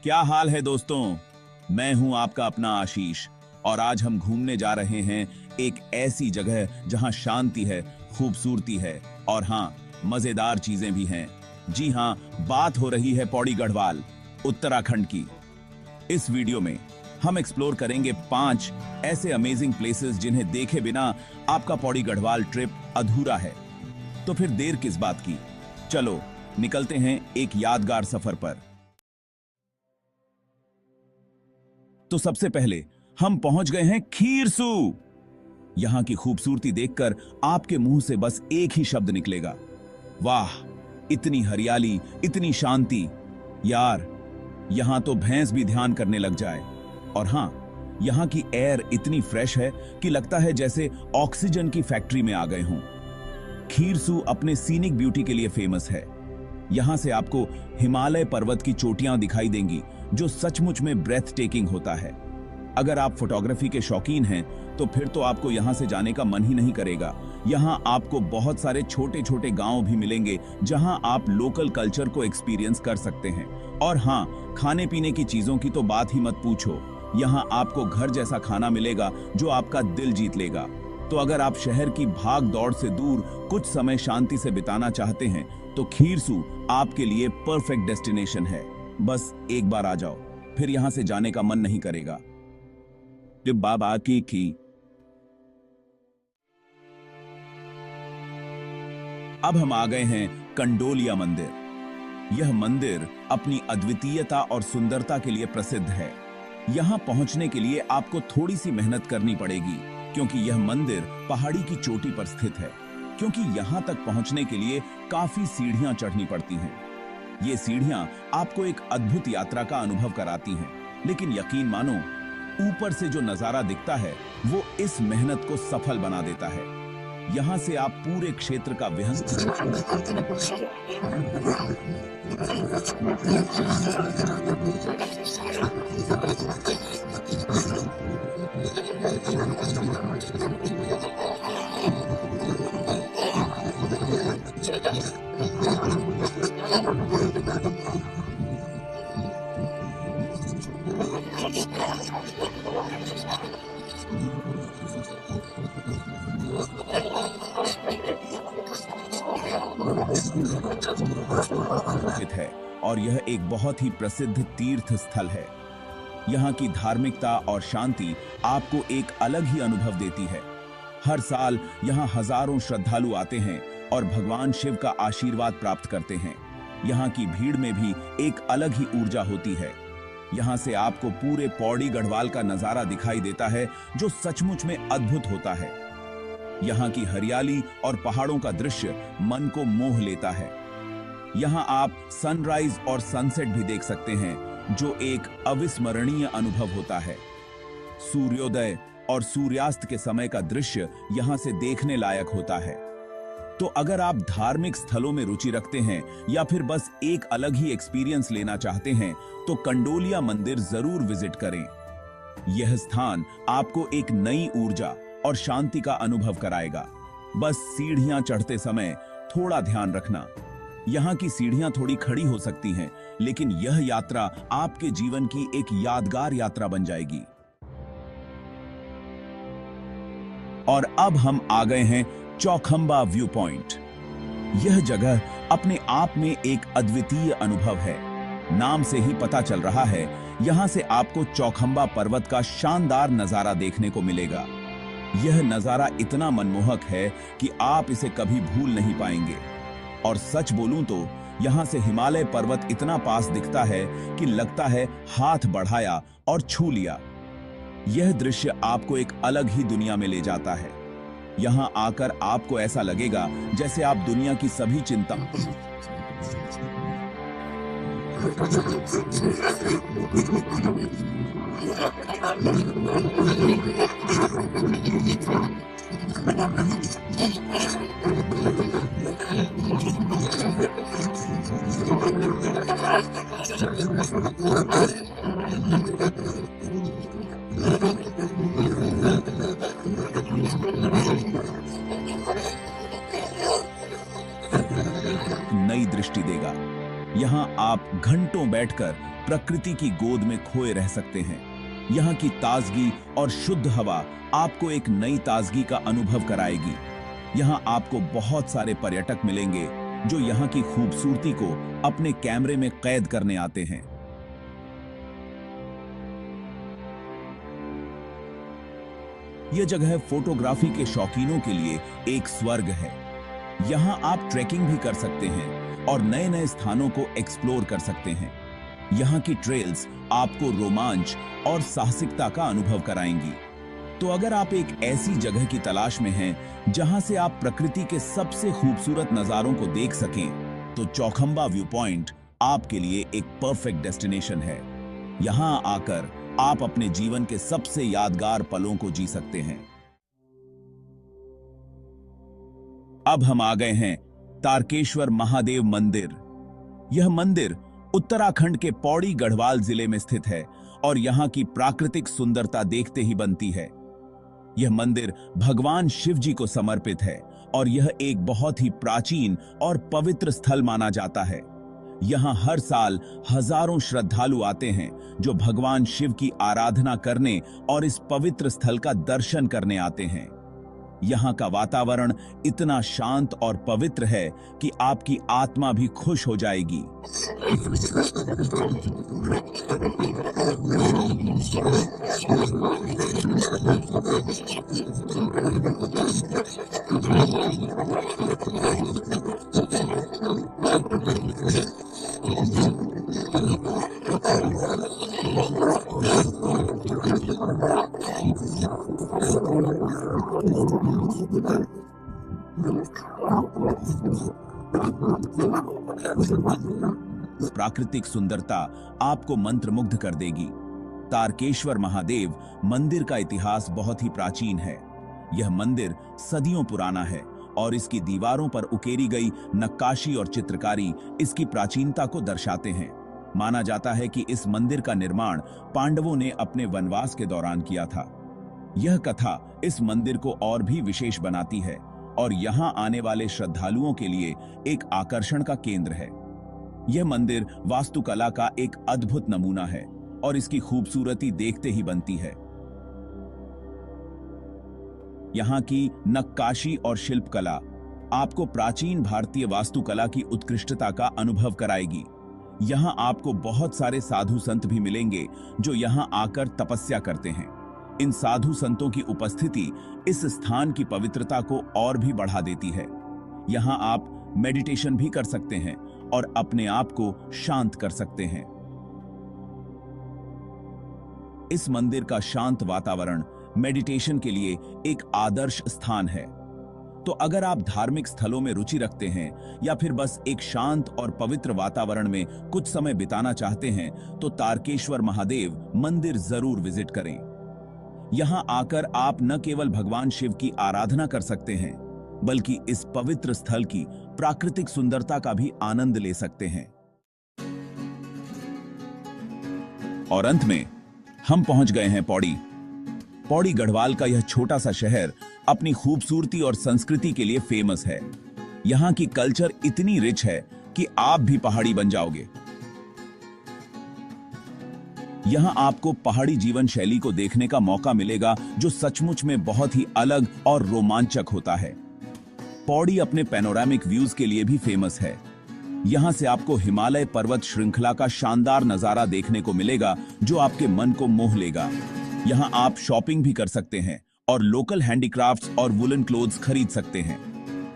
क्या हाल है दोस्तों। मैं हूं आपका अपना आशीष और आज हम घूमने जा रहे हैं एक ऐसी जगह जहां शांति है, खूबसूरती है और हाँ, मजेदार चीजें भी हैं। जी हाँ, बात हो रही है पौड़ी गढ़वाल, उत्तराखंड की। इस वीडियो में हम एक्सप्लोर करेंगे 5 ऐसे अमेजिंग प्लेसेस जिन्हें देखे बिना आपका पौड़ी गढ़वाल ट्रिप अधूरा है। तो फिर देर किस बात की, चलो निकलते हैं एक यादगार सफर पर। तो सबसे पहले हम पहुंच गए हैं खीरसू। यहां की खूबसूरती देखकर आपके मुंह से बस एक ही शब्द निकलेगा, वाह। इतनी हरियाली, इतनी शांति, यार यहां तो भैंस भी ध्यान करने लग जाए। और हां, यहां की एयर इतनी फ्रेश है कि लगता है जैसे ऑक्सीजन की फैक्ट्री में आ गए हों। खीरसू अपने सीनिक ब्यूटी के लिए फेमस है। यहां से आपको हिमालय पर्वत की चोटियां दिखाई देंगी जो सचमुच में ब्रेथ टेकिंग होता है। अगर आप फोटोग्राफी के शौकीन हैं तो फिर तो आपको यहां से जाने का मन ही नहीं करेगा। यहां आपको बहुत सारे छोटे छोटे गांव भी मिलेंगे जहां आप लोकल कल्चर को एक्सपीरियंस कर सकते हैं। और हां, खाने पीने की चीजों की तो बात ही मत पूछो। यहां आपको घर जैसा खाना मिलेगा जो आपका दिल जीत लेगा। तो अगर आप शहर की भाग दौड़ से दूर कुछ समय शांति से बिताना चाहते हैं तो खीरसू आपके लिए परफेक्ट डेस्टिनेशन है। बस एक बार आ जाओ, फिर यहां से जाने का मन नहीं करेगा। बाबा की अब हम आ गए हैं कंडोलिया मंदिर। यह मंदिर अपनी अद्वितीयता और सुंदरता के लिए प्रसिद्ध है। यहां पहुंचने के लिए आपको थोड़ी सी मेहनत करनी पड़ेगी क्योंकि यह मंदिर पहाड़ी की चोटी पर स्थित है। क्योंकि यहां तक पहुंचने के लिए काफी सीढ़ियां चढ़नी पड़ती हैं। ये सीढ़ियां आपको एक अद्भुत यात्रा का अनुभव कराती हैं, लेकिन यकीन मानो, ऊपर से जो नजारा दिखता है वो इस मेहनत को सफल बना देता है। यहां से आप पूरे क्षेत्र का है और यह एक बहुत ही प्रसिद्ध तीर्थ स्थल है। यहाँ की धार्मिकता और शांति आपको एक अलग ही अनुभव देती है। हर साल यहाँ हजारों श्रद्धालु आते हैं और भगवान शिव का आशीर्वाद प्राप्त करते हैं। यहाँ की भीड़ में भी एक अलग ही ऊर्जा होती है। यहाँ से आपको पूरे पौड़ी गढ़वाल का नजारा दिखाई देता है जो सचमुच में अद्भुत होता है। यहाँ की हरियाली और पहाड़ों का दृश्य मन को मोह लेता है। यहाँ आप सनराइज और सनसेट भी देख सकते हैं जो एक अविस्मरणीय अनुभव होता है। सूर्योदय और सूर्यास्त के समय का दृश्य यहाँ से देखने लायक होता है। तो अगर आप धार्मिक स्थलों में रुचि रखते हैं या फिर बस एक अलग ही एक्सपीरियंस लेना चाहते हैं तो कंडोलिया मंदिर जरूर विजिट करें। यह स्थान आपको एक नई ऊर्जा और शांति का अनुभव कराएगा। बस सीढ़ियां चढ़ते समय थोड़ा ध्यान रखना। यहाँ की सीढ़ियां थोड़ी खड़ी हो सकती हैं, लेकिन यह यात्रा आपके जीवन की एक यादगार यात्रा बन जाएगी। और अब हम आ गए हैं चौखंबा व्यू पॉइंट। यह जगह अपने आप में एक अद्वितीय अनुभव है। नाम से ही पता चल रहा है, यहां से आपको चौखंबा पर्वत का शानदार नजारा देखने को मिलेगा। यह नजारा इतना मनमोहक है कि आप इसे कभी भूल नहीं पाएंगे। और सच बोलूं तो यहां से हिमालय पर्वत इतना पास दिखता है कि लगता है हाथ बढ़ाया और छू लिया। यह दृश्य आपको एक अलग ही दुनिया में ले जाता है। यहां आकर आपको ऐसा लगेगा जैसे आप दुनिया की सभी चिंता नई दृष्टि देगा। यहाँ आप घंटों बैठकर प्रकृति की गोद में खोए रह सकते हैं। यहाँ की ताजगी और शुद्ध हवा आपको एक नई ताजगी का अनुभव कराएगी। यहाँ आपको बहुत सारे पर्यटक मिलेंगे जो यहाँ की खूबसूरती को अपने कैमरे में कैद करने आते हैं। यह जगह फोटोग्राफी के शौकीनों के लिए एक स्वर्ग है। यहाँ आप ट्रैकिंग भी कर सकते हैं और नए नए स्थानों को एक्सप्लोर कर सकते हैं। यहाँ की ट्रेल्स आपको रोमांच और साहसिकता का अनुभव कराएंगी। तो अगर आप एक ऐसी जगह की तलाश में हैं जहां से आप प्रकृति के सबसे खूबसूरत नजारों को देख सकें, तो चौखंबा व्यू पॉइंट आपके लिए एक परफेक्ट डेस्टिनेशन है। यहां आकर आप अपने जीवन के सबसे यादगार पलों को जी सकते हैं। अब हम आ गए हैं तारकेश्वर महादेव मंदिर। यह मंदिर उत्तराखंड के पौड़ी गढ़वाल जिले में स्थित है और यहाँ की प्राकृतिक सुंदरता देखते ही बनती है। यह मंदिर भगवान शिव जी को समर्पित है और यह एक बहुत ही प्राचीन और पवित्र स्थल माना जाता है। यहाँ हर साल हजारों श्रद्धालु आते हैं जो भगवान शिव की आराधना करने और इस पवित्र स्थल का दर्शन करने आते हैं। यहाँ का वातावरण इतना शांत और पवित्र है कि आपकी आत्मा भी खुश हो जाएगी। प्राकृतिक सुंदरता आपको मंत्रमुग्ध कर देगी। तारकेश्वर महादेव मंदिर का इतिहास बहुत ही प्राचीन है। यह मंदिर सदियों पुराना है और इसकी दीवारों पर उकेरी गई नक्काशी और चित्रकारी इसकी प्राचीनता को दर्शाते हैं। माना जाता है कि इस मंदिर का निर्माण पांडवों ने अपने वनवास के दौरान किया था। यह कथा इस मंदिर को और भी विशेष बनाती है और यहाँ आने वाले श्रद्धालुओं के लिए एक आकर्षण का केंद्र है। यह मंदिर वास्तुकला का एक अद्भुत नमूना है और इसकी खूबसूरती देखते ही बनती है। यहाँ की नक्काशी और शिल्पकला आपको प्राचीन भारतीय वास्तुकला की उत्कृष्टता का अनुभव कराएगी। यहाँ आपको बहुत सारे साधु संत भी मिलेंगे जो यहाँ आकर तपस्या करते हैं। इन साधु संतों की उपस्थिति इस स्थान की पवित्रता को और भी बढ़ा देती है। यहाँ आप मेडिटेशन भी कर सकते हैं और अपने आप को शांत कर सकते हैं। इस मंदिर का शांत वातावरण मेडिटेशन के लिए एक आदर्श स्थान है। तो अगर आप धार्मिक स्थलों में रुचि रखते हैं या फिर बस एक शांत और पवित्र वातावरण में कुछ समय बिताना चाहते हैं, तो तारकेश्वर महादेव मंदिर जरूर विजिट करें। यहां आकर आप न केवल भगवान शिव की आराधना कर सकते हैं, बल्कि इस पवित्र स्थल की प्राकृतिक सुंदरता का भी आनंद ले सकते हैं। और अंत में हम पहुंच गए हैं पौड़ी। पौड़ी गढ़वाल का यह छोटा सा शहर अपनी खूबसूरती और संस्कृति के लिए फेमस है। यहाँ की कल्चर इतनी रिच है कि आप भी पहाड़ी बन जाओगे। यहाँ आपको पहाड़ी जीवन शैली को देखने का मौका मिलेगा जो सचमुच में बहुत ही अलग और रोमांचक होता है। पौड़ी अपने पैनोरामिक व्यूज के लिए भी फेमस है। यहाँ से आपको हिमालय पर्वत श्रृंखला का शानदार नजारा देखने को मिलेगा जो आपके मन को मोह लेगा। यहाँ आप शॉपिंग भी कर सकते हैं और लोकल हैंडीक्राफ्ट्स और वुलन क्लोथ्स खरीद सकते हैं।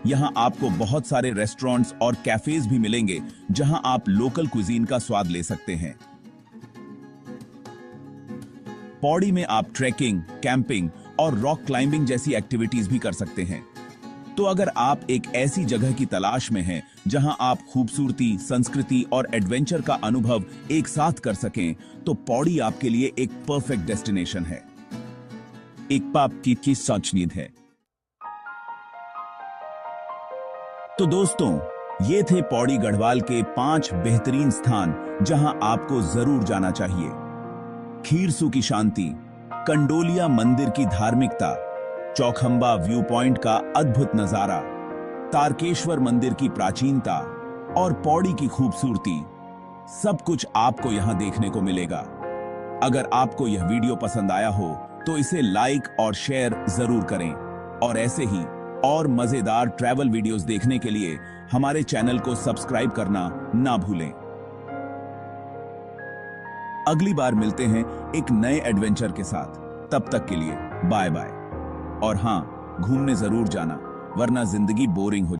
यहाँ आपको बहुत सारे रेस्टोरेंट्स और कैफेज भी मिलेंगे जहाँ आप लोकल कुजीन का स्वाद ले सकते हैं। पौड़ी में आप ट्रैकिंग, कैंपिंग और रॉक क्लाइंबिंग जैसी एक्टिविटीज भी कर सकते हैं। तो अगर आप एक ऐसी जगह की तलाश में हैं जहां आप खूबसूरती, संस्कृति और एडवेंचर का अनुभव एक साथ कर सकें, तो पौड़ी आपके लिए एक परफेक्ट डेस्टिनेशन है। एक पाप की सच नींद है। तो दोस्तों, ये थे पौड़ी गढ़वाल के 5 बेहतरीन स्थान जहां आपको जरूर जाना चाहिए। खीरसू की शांति, कंडोलिया मंदिर की धार्मिकता, चौखंबा व्यू पॉइंट का अद्भुत नजारा, तारकेश्वर मंदिर की प्राचीनता और पौड़ी की खूबसूरती सब कुछ आपको यहां देखने को मिलेगा। अगर आपको यह वीडियो पसंद आया हो तो इसे लाइक और शेयर जरूर करें और ऐसे ही और मजेदार ट्रैवल वीडियोस देखने के लिए हमारे चैनल को सब्सक्राइब करना ना भूलें। अगली बार मिलते हैं एक नए एडवेंचर के साथ। तब तक के लिए बाय बाय। और हां, घूमने जरूर जाना, वरना जिंदगी बोरिंग हो